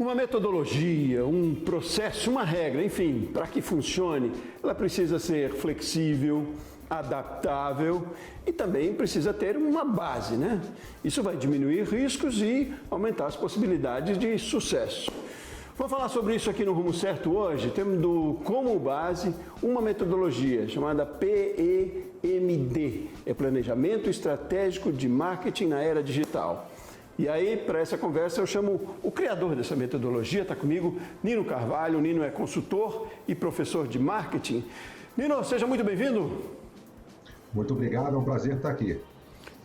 Uma metodologia, um processo, uma regra, enfim, para que funcione, ela precisa ser flexível, adaptável e também precisa ter uma base, né? Isso vai diminuir riscos e aumentar as possibilidades de sucesso. Vamos falar sobre isso aqui no Rumo Certo hoje, tendo como base uma metodologia chamada PEMD, é Planejamento Estratégico de Marketing na Era Digital. E aí, para essa conversa, eu chamo o criador dessa metodologia, está comigo, Nino Carvalho. O Nino é consultor e professor de marketing. Nino, seja muito bem-vindo. Muito obrigado, é um prazer estar aqui.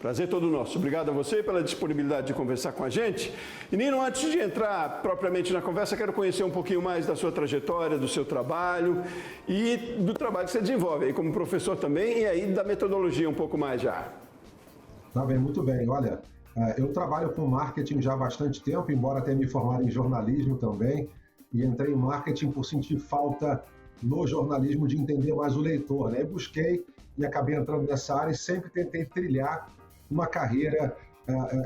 Prazer todo nosso. Obrigado a você pela disponibilidade de conversar com a gente. E Nino, antes de entrar propriamente na conversa, quero conhecer um pouquinho mais da sua trajetória, do seu trabalho e do trabalho que você desenvolve aí como professor também e aí da metodologia um pouco mais já. Tá bem, muito bem. Olha, eu trabalho com marketing já há bastante tempo, embora tenha me formado em jornalismo também, e entrei em marketing por sentir falta no jornalismo de entender mais o leitor, né? Eu busquei e acabei entrando nessa área e sempre tentei trilhar uma carreira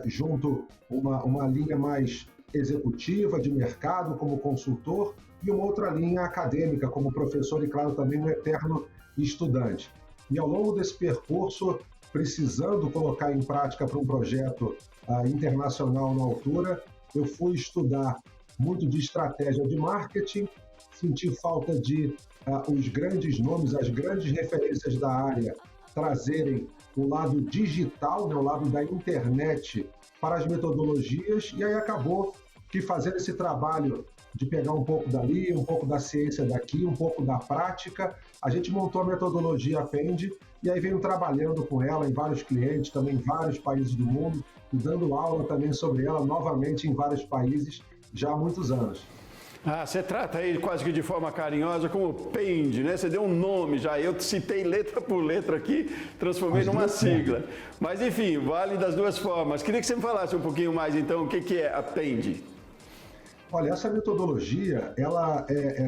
junto uma linha mais executiva, de mercado, como consultor, e uma outra linha acadêmica, como professor e, claro, também um eterno estudante. E ao longo desse percurso, precisando colocar em prática para um projeto internacional na altura, eu fui estudar muito de estratégia de marketing, senti falta de os grandes nomes, as grandes referências da área trazerem o lado digital, né, o lado da internet para as metodologias, e aí acabou que fazendo esse trabalho de pegar um pouco dali, um pouco da ciência daqui, um pouco da prática, a gente montou a metodologia Append e aí venho trabalhando com ela em vários clientes, também em vários países do mundo, e dando aula também sobre ela novamente em vários países já há muitos anos. Você trata aí quase que de forma carinhosa como Append, né? Você deu um nome já, eu citei letra por letra aqui, transformei numa sigla. Mas enfim, vale das duas formas. Queria que você me falasse um pouquinho mais então o que é Append. Olha, essa metodologia, ela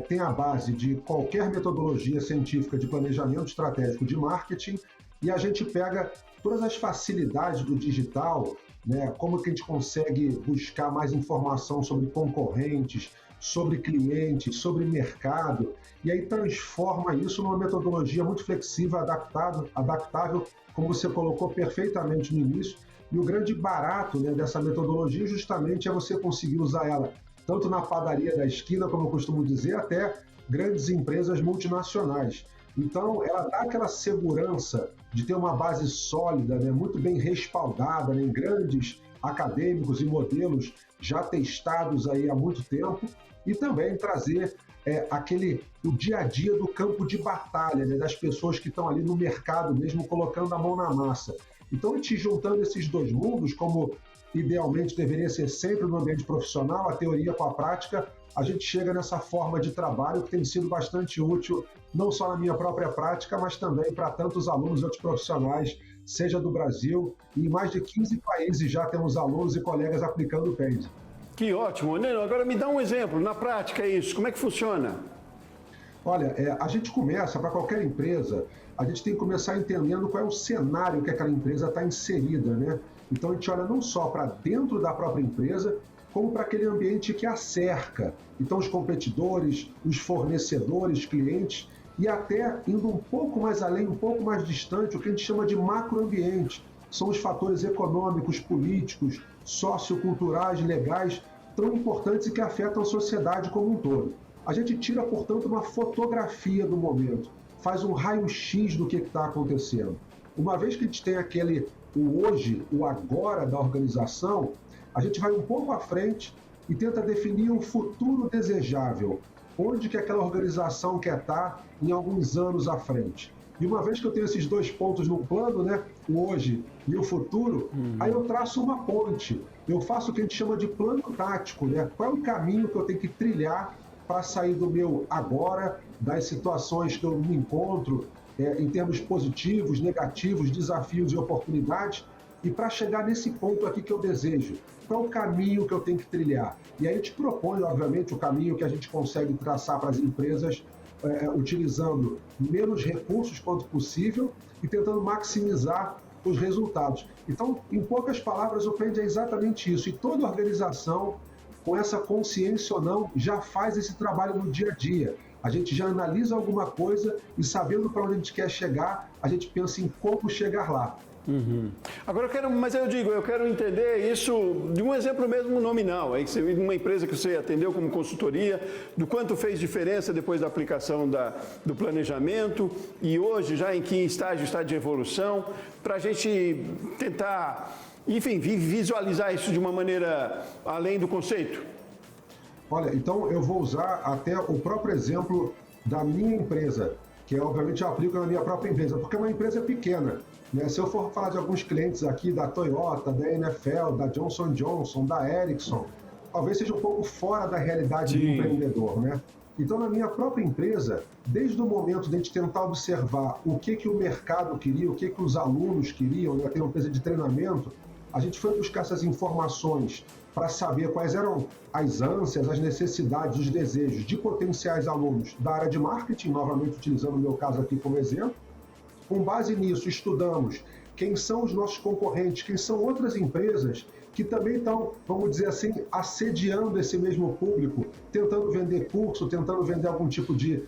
tem a base de qualquer metodologia científica de planejamento estratégico de marketing, e a gente pega todas as facilidades do digital, né, como que a gente consegue buscar mais informação sobre concorrentes, sobre clientes, sobre mercado, e aí transforma isso numa metodologia muito flexível, adaptável, como você colocou perfeitamente no início. E o grande barato, né, dessa metodologia justamente é você conseguir usar ela tanto na padaria da esquina, como eu costumo dizer, até grandes empresas multinacionais. Então, ela dá aquela segurança de ter uma base sólida, né, muito bem respaldada, né, em grandes acadêmicos e modelos já testados aí há muito tempo, e também trazer o dia a dia do campo de batalha, né, das pessoas que estão ali no mercado mesmo, colocando a mão na massa. Então, a gente juntando esses dois mundos, como idealmente deveria ser sempre no ambiente profissional, a teoria com a prática, a gente chega nessa forma de trabalho que tem sido bastante útil, não só na minha própria prática, mas também para tantos alunos e outros profissionais, seja do Brasil, e em mais de 15 países já temos alunos e colegas aplicando o Append. Que ótimo. Nino, agora me dá um exemplo, na prática isso, como é que funciona? Olha, a gente começa, para qualquer empresa, a gente tem que começar entendendo qual é o cenário que aquela empresa está inserida, né? Então a gente olha não só para dentro da própria empresa, como para aquele ambiente que a cerca. Então os competidores, os fornecedores, clientes, e até indo um pouco mais além, um pouco mais distante, o que a gente chama de macroambiente. São os fatores econômicos, políticos, socioculturais, legais, tão importantes e que afetam a sociedade como um todo. A gente tira, portanto, uma fotografia do momento, faz um raio-x do que está acontecendo. Uma vez que a gente tem o hoje, o agora da organização, a gente vai um pouco à frente e tenta definir um futuro desejável, onde que aquela organização quer estar em alguns anos à frente. E uma vez que eu tenho esses dois pontos no plano, né, o hoje e o futuro, aí eu traço uma ponte. Eu faço o que a gente chama de plano tático, né? Qual é o caminho que eu tenho que trilhar para sair do meu agora, das situações que eu me encontro, em termos positivos, negativos, desafios e oportunidades, e para chegar nesse ponto aqui que eu desejo. Qual é o caminho que eu tenho que trilhar? E aí a gente propõe, obviamente, o caminho que a gente consegue traçar para as empresas, utilizando menos recursos quanto possível e tentando maximizar os resultados. Então, em poucas palavras, o Append é exatamente isso. E toda organização com essa consciência ou não, já faz esse trabalho no dia a dia. A gente já analisa alguma coisa e, sabendo para onde a gente quer chegar, a gente pensa em como chegar lá. Agora eu quero entender isso de um exemplo mesmo nominal, uma empresa que você atendeu como consultoria, do quanto fez diferença depois da aplicação do planejamento e hoje já em que estágio está de evolução, para a gente tentar, enfim, visualizar isso de uma maneira além do conceito. Olha, então eu vou usar até o próprio exemplo da minha empresa, que obviamente eu aplico na minha própria empresa, porque é uma empresa pequena. Se eu for falar de alguns clientes aqui da Toyota, da NFL, da Johnson & Johnson, da Ericsson, talvez seja um pouco fora da realidade do empreendedor, né? Então, na minha própria empresa, desde o momento de a gente tentar observar o que o mercado queria, o que os alunos queriam, né? Ter uma empresa de treinamento, a gente foi buscar essas informações para saber quais eram as ânsias, as necessidades, os desejos de potenciais alunos da área de marketing, novamente utilizando o meu caso aqui como exemplo. Com base nisso, estudamos quem são os nossos concorrentes, quem são outras empresas que também estão, vamos dizer assim, assediando esse mesmo público, tentando vender curso, tentando vender algum tipo de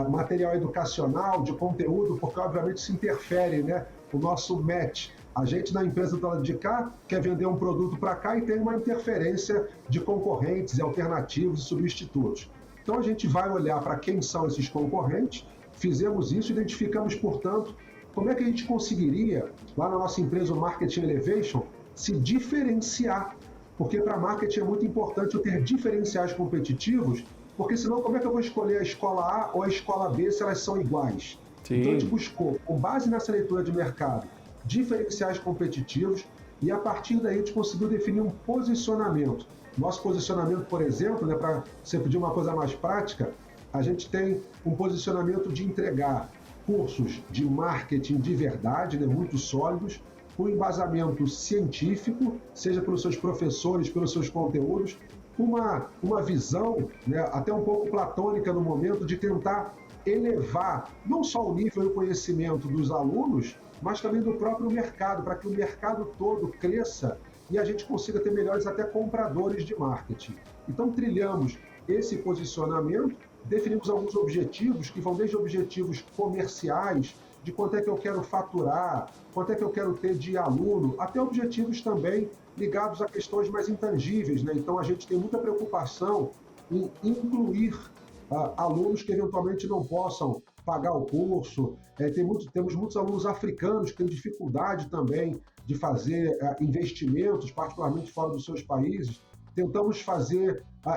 material educacional, de conteúdo, porque obviamente isso interfere, né? O nosso match. A gente na empresa do lado de cá quer vender um produto para cá e tem uma interferência de concorrentes, alternativos e substitutos. Então a gente vai olhar para quem são esses concorrentes. Fizemos isso, identificamos, portanto, como é que a gente conseguiria, lá na nossa empresa, o Marketing Elevation, se diferenciar. Porque para marketing é muito importante eu ter diferenciais competitivos, porque senão como é que eu vou escolher a escola A ou a escola B se elas são iguais? Sim. Então a gente buscou, com base nessa leitura de mercado, diferenciais competitivos e a partir daí a gente conseguiu definir um posicionamento. Nosso posicionamento, por exemplo, né, para você pedir uma coisa mais prática, a gente tem um posicionamento de entregar cursos de marketing de verdade, né, muito sólidos, com embasamento científico, seja pelos seus professores, pelos seus conteúdos, uma visão, né, até um pouco platônica no momento, de tentar elevar não só o nível e o conhecimento dos alunos, mas também do próprio mercado, para que o mercado todo cresça e a gente consiga ter melhores até compradores de marketing. Então, trilhamos esse posicionamento, definimos alguns objetivos, que vão desde objetivos comerciais, de quanto é que eu quero faturar, quanto é que eu quero ter de aluno, até objetivos também ligados a questões mais intangíveis, né? Então, a gente tem muita preocupação em incluir alunos que eventualmente não possam pagar o curso. Temos muitos alunos africanos que têm dificuldade também de fazer investimentos, particularmente fora dos seus países. Tentamos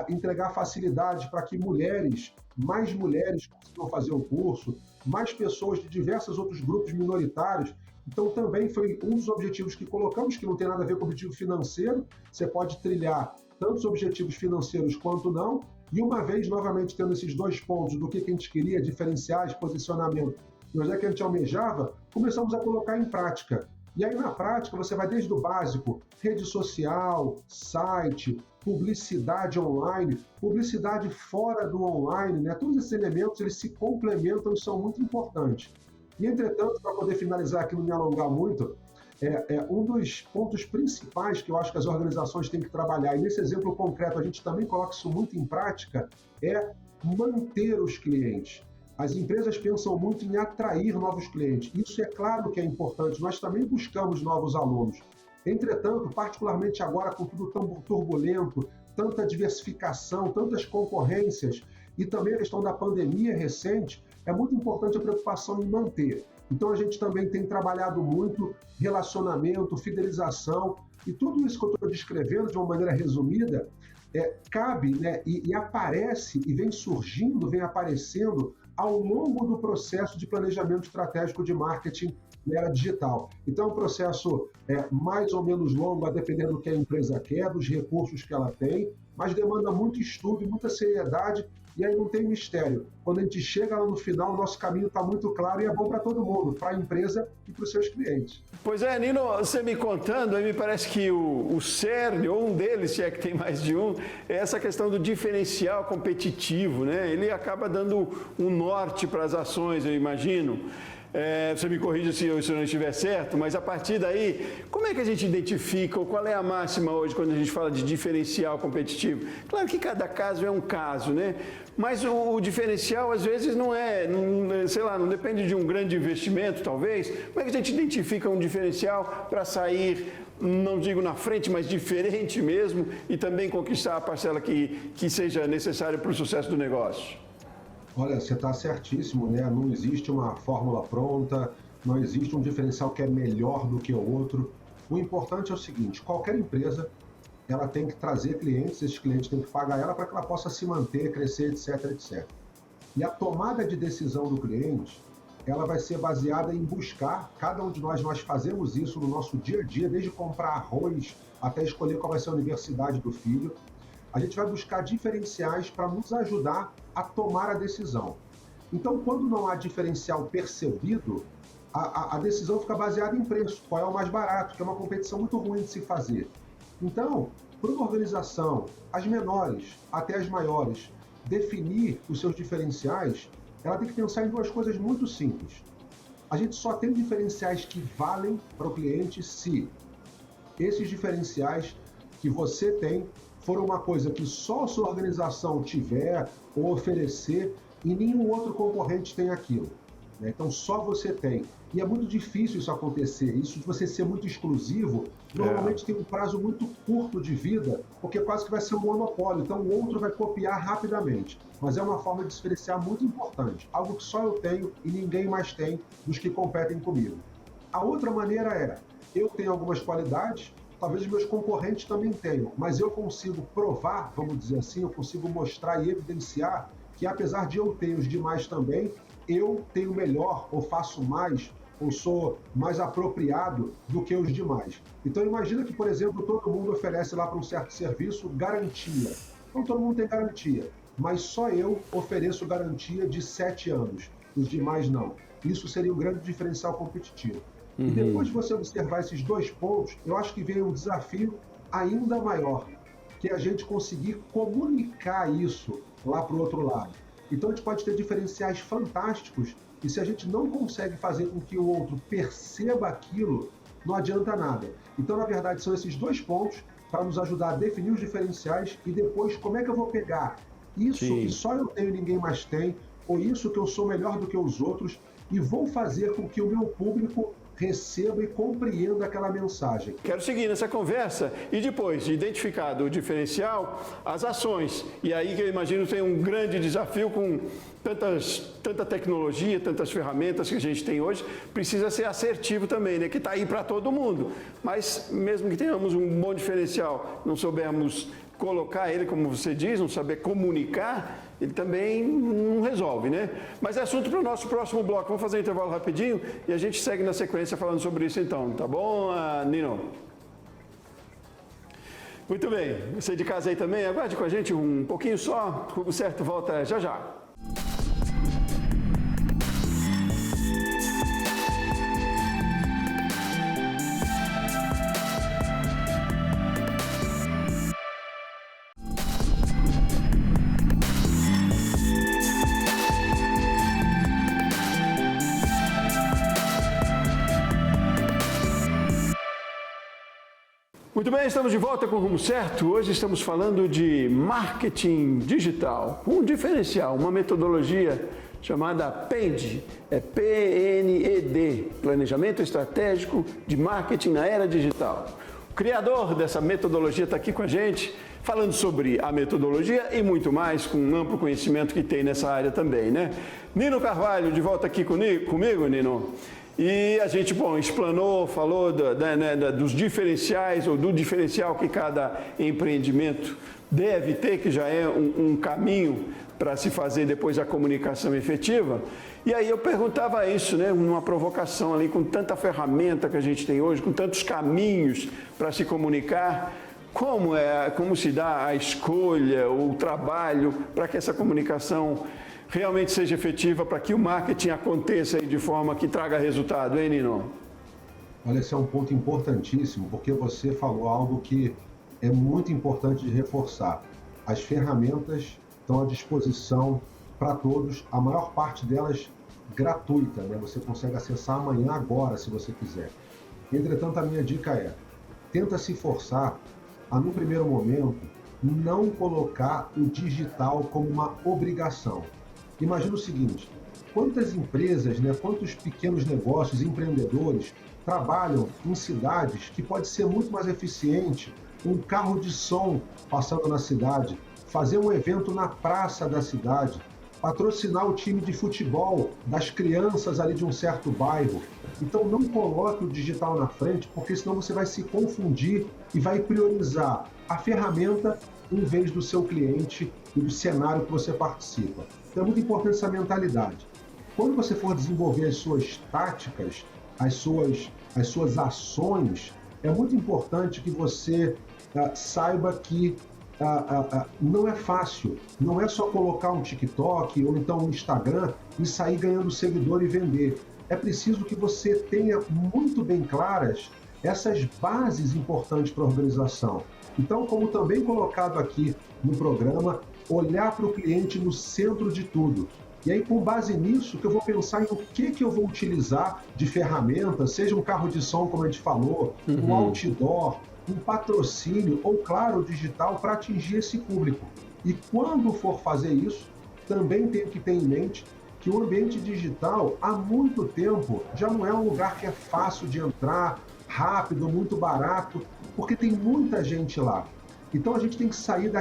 entregar facilidades para que mais mulheres consigam fazer o curso, mais pessoas de diversos outros grupos minoritários. Então, também foi um dos objetivos que colocamos, que não tem nada a ver com o objetivo financeiro. Você pode trilhar tanto os objetivos financeiros quanto não. E uma vez, novamente, tendo esses dois pontos do que a gente queria, diferenciais, posicionamento, e onde é que a gente almejava, começamos a colocar em prática. E aí, na prática, você vai desde o básico, rede social, site, publicidade online, publicidade fora do online, né? Todos esses elementos, eles se complementam e são muito importantes. E, entretanto, para poder finalizar aqui, não me alongar muito, um dos pontos principais que eu acho que as organizações têm que trabalhar, e nesse exemplo concreto a gente também coloca isso muito em prática, é manter os clientes. As empresas pensam muito em atrair novos clientes. Isso é claro que é importante, nós também buscamos novos alunos. Entretanto, particularmente agora com tudo tão turbulento, tanta diversificação, tantas concorrências e também a questão da pandemia recente, é muito importante a preocupação em manter. Então a gente também tem trabalhado muito relacionamento, fidelização e tudo isso que eu estou descrevendo de uma maneira resumida cabe, né, e aparece e vem surgindo, vem aparecendo ao longo do processo de planejamento estratégico de marketing na era digital. Então, é um processo mais ou menos longo, a depender do que a empresa quer, dos recursos que ela tem, mas demanda muito estudo e muita seriedade, e aí não tem mistério. Quando a gente chega lá no final, o nosso caminho está muito claro e é bom para todo mundo, para a empresa e para os seus clientes. Pois é, Nino, você me contando, aí me parece que o cerne, ou um deles, se é que tem mais de um, é essa questão do diferencial competitivo, né? Ele acaba dando um norte para as ações, eu imagino. Você me corrija se eu não estiver certo, mas a partir daí, como é que a gente identifica, ou qual é a máxima hoje quando a gente fala de diferencial competitivo? Claro que cada caso é um caso, né? Mas o diferencial às vezes não depende de um grande investimento, talvez. Como é que a gente identifica um diferencial para sair, não digo na frente, mas diferente mesmo, e também conquistar a parcela que seja necessária para o sucesso do negócio? Olha, você está certíssimo, né? Não existe uma fórmula pronta, não existe um diferencial que é melhor do que o outro. O importante é o seguinte, qualquer empresa, ela tem que trazer clientes, esses clientes têm que pagar ela para que ela possa se manter, crescer, etc, etc. E a tomada de decisão do cliente, ela vai ser baseada em buscar, cada um de nós fazemos isso no nosso dia a dia, desde comprar arroz até escolher qual vai ser a universidade do filho. A gente vai buscar diferenciais para nos ajudar a tomar a decisão. Então, quando não há diferencial percebido, a decisão fica baseada em preço, qual é o mais barato, que é uma competição muito ruim de se fazer. Então, para uma organização, as menores até as maiores, definir os seus diferenciais, ela tem que pensar em duas coisas muito simples. A gente só tem diferenciais que valem para o cliente se esses diferenciais que você tem foram uma coisa que só a sua organização tiver ou oferecer e nenhum outro concorrente tem aquilo. Então só você tem. E é muito difícil isso acontecer. Isso de você ser muito exclusivo, normalmente tem um prazo muito curto de vida, porque quase que vai ser um monopólio. Então o outro vai copiar rapidamente. Mas é uma forma de diferenciar muito importante. Algo que só eu tenho e ninguém mais tem dos que competem comigo. A outra maneira é, eu tenho algumas qualidades, talvez meus concorrentes também tenham, mas eu consigo provar, vamos dizer assim, eu consigo mostrar e evidenciar que apesar de eu ter os demais também, eu tenho melhor, ou faço mais, ou sou mais apropriado do que os demais. Então imagina que, por exemplo, todo mundo oferece lá para um certo serviço garantia. Então todo mundo tem garantia, mas só eu ofereço garantia de 7 anos, os demais não. Isso seria um grande diferencial competitivo. E depois de você observar esses dois pontos, eu acho que vem um desafio ainda maior, que é a gente conseguir comunicar isso lá para o outro lado. Então a gente pode ter diferenciais fantásticos e se a gente não consegue fazer com que o outro perceba aquilo, não adianta nada. Então, na verdade, são esses dois pontos para nos ajudar a definir os diferenciais e depois como é que eu vou pegar isso que só eu tenho e ninguém mais tem, ou isso que eu sou melhor do que os outros e vou fazer com que o meu público receba e compreenda aquela mensagem. Quero seguir nessa conversa e depois de identificado o diferencial, as ações. E aí que eu imagino tem um grande desafio com tanta tecnologia, tantas ferramentas que a gente tem hoje, precisa ser assertivo também, né? Que está aí para todo mundo. Mas mesmo que tenhamos um bom diferencial, não soubermos colocar ele, como você diz, não saber comunicar, ele também não resolve, né? Mas é assunto para o nosso próximo bloco. Vamos fazer um intervalo rapidinho e a gente segue na sequência falando sobre isso então, tá bom, Nino? Muito bem, você de casa aí também, aguarde com a gente um pouquinho só, o certo volta já já. Muito bem, estamos de volta com o Rumo Certo. Hoje estamos falando de marketing digital, um diferencial, uma metodologia chamada PEND, P-N-E-D, Planejamento Estratégico de Marketing na Era Digital. O criador dessa metodologia está aqui com a gente, falando sobre a metodologia e muito mais, com um amplo conhecimento que tem nessa área também, né? Nino Carvalho, de volta aqui comigo, Nino. E a gente, explanou, falou dos diferenciais ou do diferencial que cada empreendimento deve ter, que já é um caminho para se fazer depois a comunicação efetiva. E aí eu perguntava isso, né, uma provocação ali, com tanta ferramenta que a gente tem hoje, com tantos caminhos para se comunicar, como se dá a escolha, o trabalho para que essa comunicação realmente seja efetiva, para que o marketing aconteça de forma que traga resultado, hein, Nino? Olha, esse é um ponto importantíssimo, porque você falou algo que é muito importante de reforçar. As ferramentas estão à disposição para todos, a maior parte delas gratuita, né? Você consegue acessar amanhã, agora, se você quiser. Entretanto, a minha dica é, tenta se forçar a, no primeiro momento, não colocar o digital como uma obrigação. Imagina o seguinte, quantas empresas, né, quantos pequenos negócios, empreendedores, trabalham em cidades que pode ser muito mais eficiente um carro de som passando na cidade, fazer um evento na praça da cidade, patrocinar o time de futebol das crianças ali de um certo bairro. Então não coloque o digital na frente, porque senão você vai se confundir e vai priorizar a ferramenta em vez do seu cliente e do cenário que você participa. Então é muito importante essa mentalidade. Quando você for desenvolver as suas táticas, as suas ações, é muito importante que você saiba que não é fácil. Não é só colocar um TikTok ou então um Instagram e sair ganhando seguidor e vender. É preciso que você tenha muito bem claras essas bases importantes para a organização. Então, como também colocado aqui no programa, olhar para o cliente no centro de tudo. E aí, com base nisso, que eu vou pensar em o que eu vou utilizar de ferramenta, seja um carro de som, como a gente falou, um outdoor, um patrocínio ou, claro, o digital para atingir esse público. E quando for fazer isso, também tenho que ter em mente que o ambiente digital, há muito tempo, já não é um lugar que é fácil de entrar, rápido, muito barato, porque tem muita gente lá. Então a gente tem que sair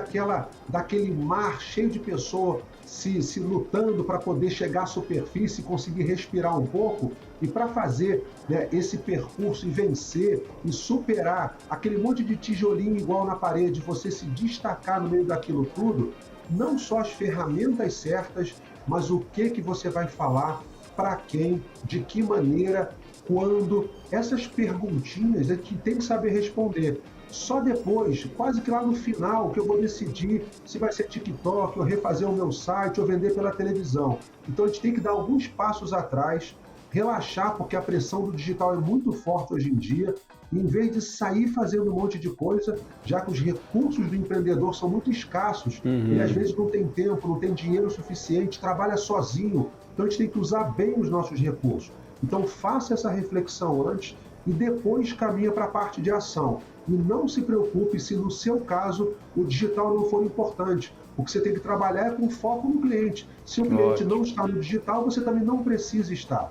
daquele mar cheio de pessoas se lutando para poder chegar à superfície e conseguir respirar um pouco. E para fazer, né, esse percurso e vencer e superar aquele monte de tijolinho igual na parede, você se destacar no meio daquilo tudo, não só as ferramentas certas, mas o que você vai falar, para quem, de que maneira, quando. Essas perguntinhas a gente tem que saber responder. Só depois, quase que lá no final, que eu vou decidir se vai ser TikTok, ou refazer o meu site, ou vender pela televisão. Então a gente tem que dar alguns passos atrás, relaxar, porque a pressão do digital é muito forte hoje em dia, e em vez de sair fazendo um monte de coisa, já que os recursos do empreendedor são muito escassos, ele às vezes não tem tempo, não tem dinheiro suficiente, trabalha sozinho, então a gente tem que usar bem os nossos recursos. Então faça essa reflexão antes e depois caminha para a parte de ação. E não se preocupe se no seu caso o digital não for importante. O que você tem que trabalhar é com foco no cliente. Se o cliente não está no digital, você também não precisa estar.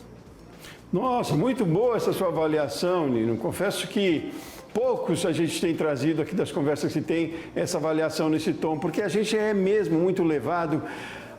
Nossa, muito boa essa sua avaliação, Nino. Confesso que poucos a gente tem trazido aqui das conversas que tem essa avaliação nesse tom, porque a gente é mesmo muito levado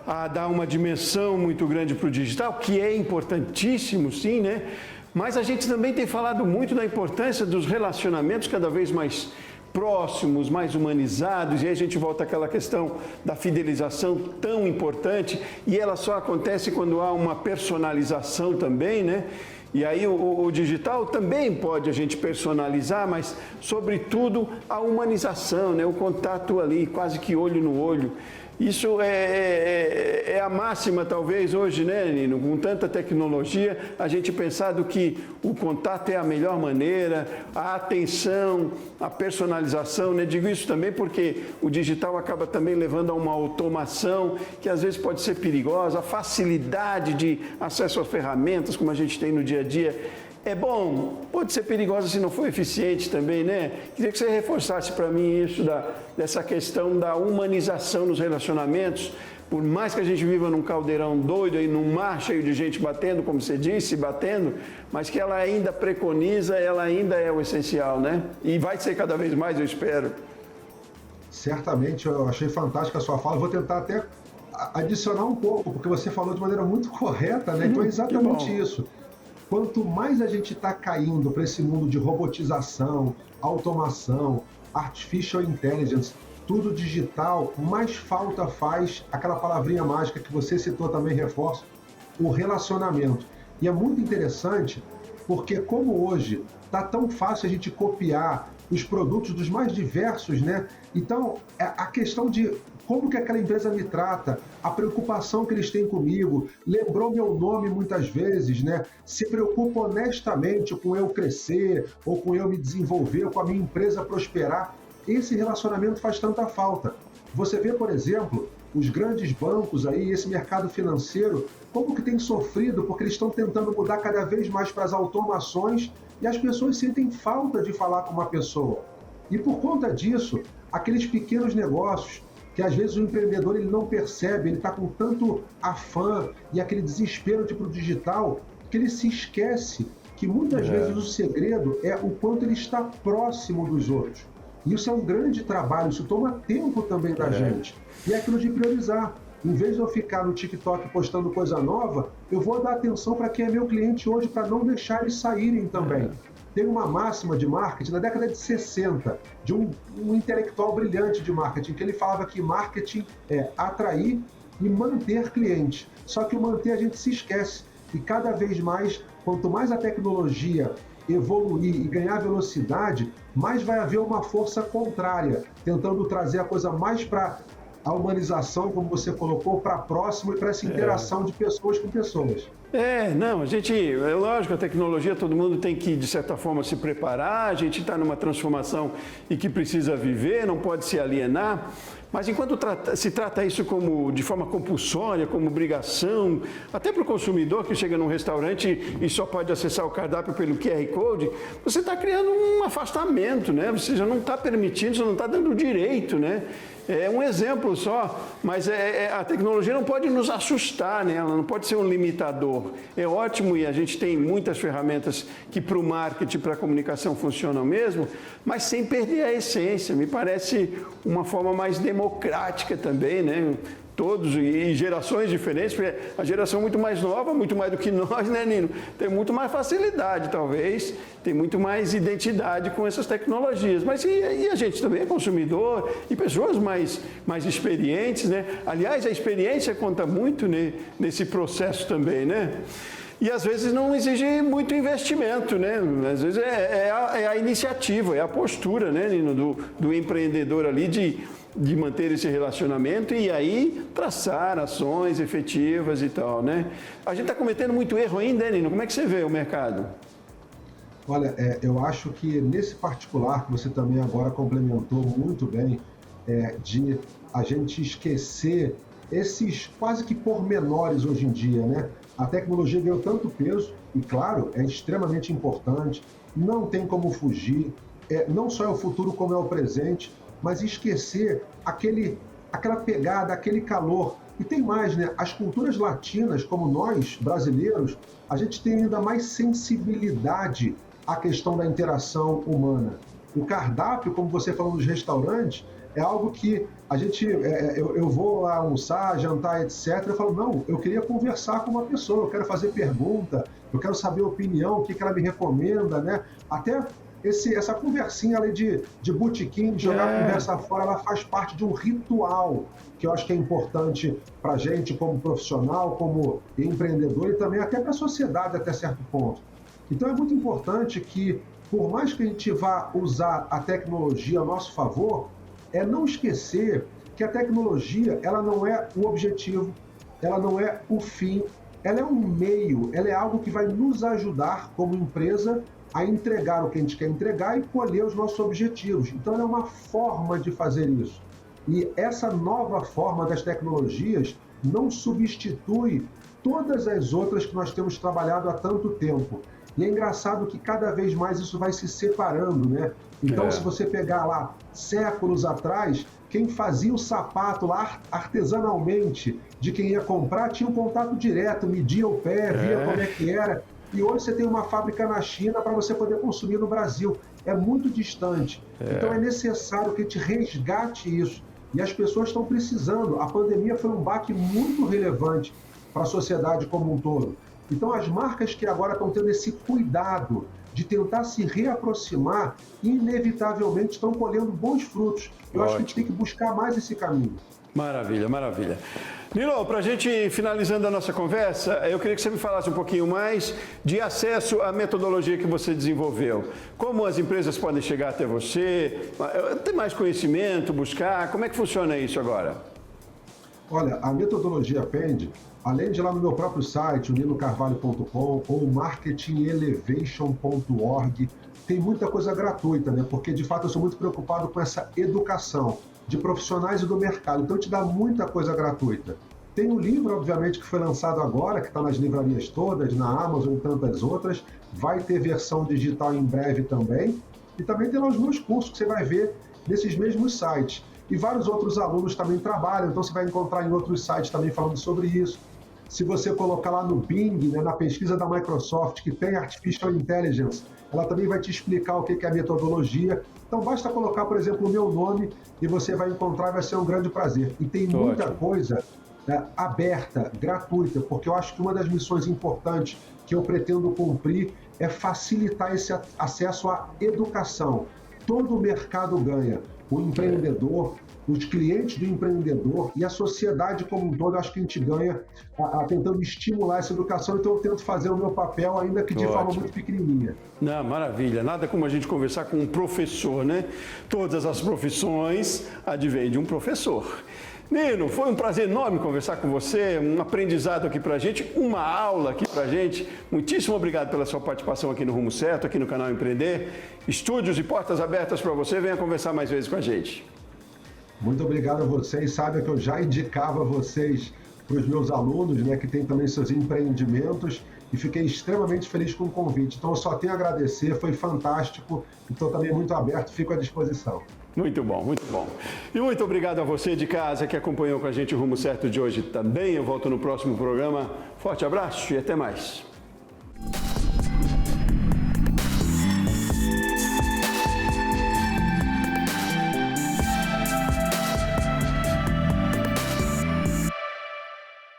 a dar uma dimensão muito grande para o digital, que é importantíssimo, sim, né? Mas a gente também tem falado muito da importância dos relacionamentos cada vez mais próximos, mais humanizados, e aí a gente volta àquela questão da fidelização tão importante, e ela só acontece quando há uma personalização também, né? E aí o digital também pode a gente personalizar, mas sobretudo a humanização, né? O contato ali, quase que olho no olho. Isso é a máxima, talvez, hoje, né, Nino? Com tanta tecnologia, a gente pensado que o contato é a melhor maneira, a atenção, a personalização, né? Digo isso também porque o digital acaba também levando a uma automação que às vezes pode ser perigosa, a facilidade de acesso às ferramentas, como a gente tem no dia a dia. É bom, pode ser perigosa se não for eficiente também, né? Queria que você reforçasse para mim isso dessa questão da humanização nos relacionamentos. Por mais que a gente viva num caldeirão doido, aí, num mar cheio de gente batendo, como você disse, batendo, mas que ela ainda preconiza, ela ainda é o essencial, né? E vai ser cada vez mais, eu espero. Certamente, eu achei fantástica a sua fala. Vou tentar até adicionar um pouco, porque você falou de maneira muito correta, né? Então é exatamente isso. Quanto mais a gente está caindo para esse mundo de robotização, automação, artificial intelligence, tudo digital, mais falta faz aquela palavrinha mágica que você citou também, reforço, o relacionamento. E é muito interessante porque como hoje está tão fácil a gente copiar os produtos dos mais diversos, né? Então, a questão de como que aquela empresa me trata, a preocupação que eles têm comigo, lembrou meu nome muitas vezes, né? Se preocupa honestamente com eu crescer, ou com eu me desenvolver, com a minha empresa prosperar. Esse relacionamento faz tanta falta. Você vê, por exemplo, os grandes bancos aí, esse mercado financeiro, como que tem sofrido, porque eles estão tentando mudar cada vez mais para as automações e as pessoas sentem falta de falar com uma pessoa. E por conta disso, aqueles pequenos negócios, que às vezes o empreendedor ele não percebe, ele está com tanto afã e aquele desespero de ir para o digital, que ele se esquece que muitas vezes o segredo é o quanto ele está próximo dos outros. Isso é um grande trabalho, isso toma tempo também da gente. E é aquilo de priorizar. Em vez de eu ficar no TikTok postando coisa nova, eu vou dar atenção para quem é meu cliente hoje, para não deixar eles saírem também. Tem uma máxima de marketing na década de 60, de um intelectual brilhante de marketing, que ele falava que marketing é atrair e manter cliente. Só que o manter a gente se esquece. E cada vez mais, quanto mais a tecnologia evoluir e ganhar velocidade, mais vai haver uma força contrária, tentando trazer a coisa mais para a humanização, como você colocou, para próximo e para essa interação de pessoas com pessoas. Não, é lógico, a tecnologia, todo mundo tem que, de certa forma, se preparar, a gente está numa transformação e que precisa viver, não pode se alienar, mas enquanto se trata isso de forma compulsória, como obrigação, até para o consumidor que chega num restaurante e só pode acessar o cardápio pelo QR Code, você está criando um afastamento, né? Você já não está permitindo, você não está dando direito, né? É um exemplo só, mas a tecnologia não pode nos assustar, né? Ela não pode ser um limitador. É ótimo e a gente tem muitas ferramentas que para o marketing, para a comunicação funcionam mesmo, mas sem perder a essência. Me parece uma forma mais democrática também, né? Todos e gerações diferentes, porque a geração muito mais nova, muito mais do que nós, né, Nino? Tem muito mais facilidade, talvez, tem muito mais identidade com essas tecnologias. Mas e a gente também é consumidor e pessoas mais experientes, né? Aliás, a experiência conta muito, né, nesse processo também, né? E às vezes não exige muito investimento, né? Às vezes é a iniciativa, é a postura, né, Nino, do empreendedor ali de manter esse relacionamento e aí traçar ações efetivas e tal, né? A gente está cometendo muito erro ainda, né, Nino? Como é que você vê o mercado? Olha, eu acho que nesse particular, que você também agora complementou muito bem, de a gente esquecer esses quase que pormenores hoje em dia, né? A tecnologia ganhou tanto peso e, claro, é extremamente importante, não tem como fugir, não só é o futuro como é o presente, mas esquecer aquela pegada, aquele calor. E tem mais, né? As culturas latinas, como nós, brasileiros, a gente tem ainda mais sensibilidade à questão da interação humana. O cardápio, como você falou nos restaurantes, é algo que a gente, eu vou lá almoçar, jantar, etc. Eu falo, não, eu queria conversar com uma pessoa, eu quero fazer pergunta, eu quero saber a opinião, o que ela me recomenda, né? Até essa conversinha ali de botequim, de jogar a conversa fora, ela faz parte de um ritual que eu acho que é importante para a gente como profissional, como empreendedor e também até para a sociedade até certo ponto. Então é muito importante que, por mais que a gente vá usar a tecnologia a nosso favor, não esquecer que a tecnologia ela não é o objetivo, ela não é o fim, ela é um meio, ela é algo que vai nos ajudar como empresa a entregar o que a gente quer entregar e colher os nossos objetivos. Então, é uma forma de fazer isso. E essa nova forma das tecnologias não substitui todas as outras que nós temos trabalhado há tanto tempo. E é engraçado que cada vez mais isso vai se separando, né? Então, se você pegar lá séculos atrás, quem fazia o sapato lá artesanalmente de quem ia comprar tinha um contato direto, media o pé, via como é que era. E hoje você tem uma fábrica na China para você poder consumir no Brasil. É muito distante. Então é necessário que a gente resgate isso. E as pessoas estão precisando. A pandemia foi um baque muito relevante para a sociedade como um todo. Então as marcas que agora estão tendo esse cuidado de tentar se reaproximar, inevitavelmente estão colhendo bons frutos. Eu acho que a gente tem que buscar mais esse caminho. Maravilha, maravilha. Nilo, para a gente finalizando a nossa conversa, eu queria que você me falasse um pouquinho mais de acesso à metodologia que você desenvolveu. Como as empresas podem chegar até você, ter mais conhecimento, buscar, como é que funciona isso agora? Olha, a metodologia Pend, além de ir lá no meu próprio site, o nilocarvalho.com ou marketingelevation.org, tem muita coisa gratuita, né? Porque de fato eu sou muito preocupado com essa educação. de profissionais e do mercado. Então, te dá muita coisa gratuita. Tem um livro, obviamente, que foi lançado agora, que está nas livrarias todas, na Amazon e tantas outras. Vai ter versão digital em breve também. E também tem lá os meus cursos que você vai ver nesses mesmos sites. E vários outros alunos também trabalham, então você vai encontrar em outros sites também falando sobre isso. Se você colocar lá no Bing, né, na pesquisa da Microsoft, que tem Artificial Intelligence, ela também vai te explicar o que é a metodologia. Então basta colocar, por exemplo, o meu nome e você vai encontrar, vai ser um grande prazer. E tem muita coisa aberta, gratuita, porque eu acho que uma das missões importantes que eu pretendo cumprir é facilitar esse acesso à educação. Todo o mercado ganha. O empreendedor, os clientes do empreendedor e a sociedade como um todo, acho que a gente ganha tentando estimular essa educação, então eu tento fazer o meu papel, ainda que de forma muito pequenininha. Não, maravilha, nada como a gente conversar com um professor, né? Todas as profissões advêm de um professor. Nino, foi um prazer enorme conversar com você, um aprendizado aqui pra gente, uma aula aqui pra gente. Muitíssimo obrigado pela sua participação aqui no Rumo Certo, aqui no canal Empreender. Estúdios e portas abertas para você, venha conversar mais vezes com a gente. Muito obrigado a vocês, sabe que eu já indicava vocês para os meus alunos, né, que tem também seus empreendimentos, e fiquei extremamente feliz com o convite. Então eu só tenho a agradecer, foi fantástico, estou também muito aberto, fico à disposição. Muito bom, muito bom. E muito obrigado a você de casa que acompanhou com a gente o Rumo Certo de hoje também. Eu volto no próximo programa. Forte abraço e até mais.